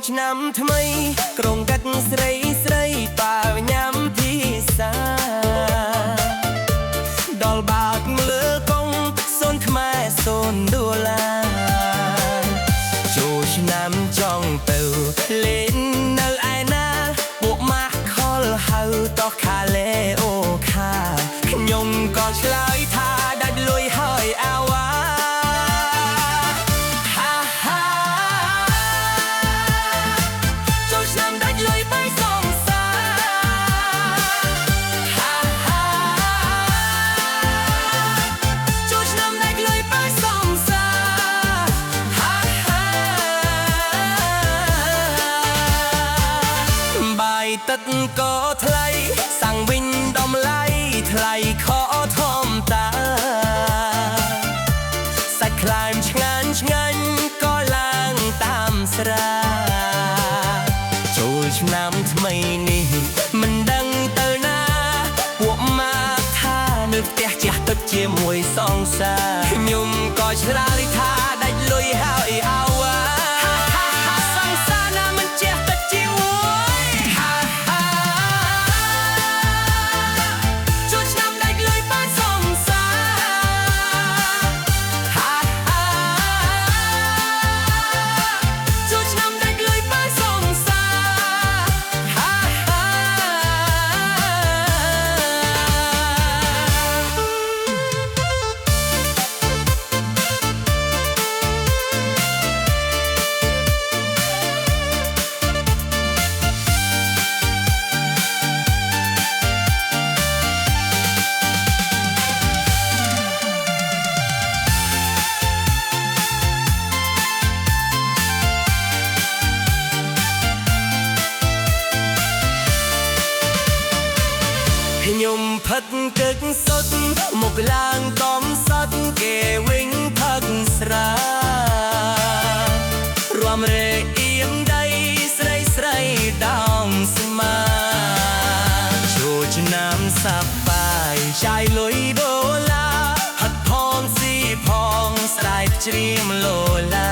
ឆ្នាំថ្មីក្រុងកាត់ស្រីស្រីប៉ាញ៉ាំទីសាដល់បាក់លើកងសូនខ្មែរសូនដុល្លារចូលឆ្នាំចង់ទៅលេងនៅឯណាពួកម៉ាក់ខលហៅតោះខាឡេអូខាខ្ញុំក៏ឆ្លើយថាដាច់លុយហើយអាវ៉ាទឹកក៏ថ្លៃសាំងវិញតម្លៃថ្លៃខធំតាសាច់ខ្លាញ់ឆ្ងាញ់ឆ្ងាញ់ក៏ឡើងតាមស្រាចូលឆ្នាំថ្មីនេះមិនដឹងទៅណាពួកម៉ាក់ថានៅផ្ទះជះទឹកជាមួយសង្សារខ្ញុំក៏ឆ្លើយថាដាច់លុយហើយអោវ៉ាខ្ញុំផឹកទឹកសុទ្ធមកឡើងតំសត់គេវិញផឹកស្រារំរែកអៀមដៃស្រីស្រីដោងស្មាចូលឆ្នាំសប្បាយចាយលុយដុល្លារហត់ផងស៊ីផងស្រែកច្រៀមលោឡា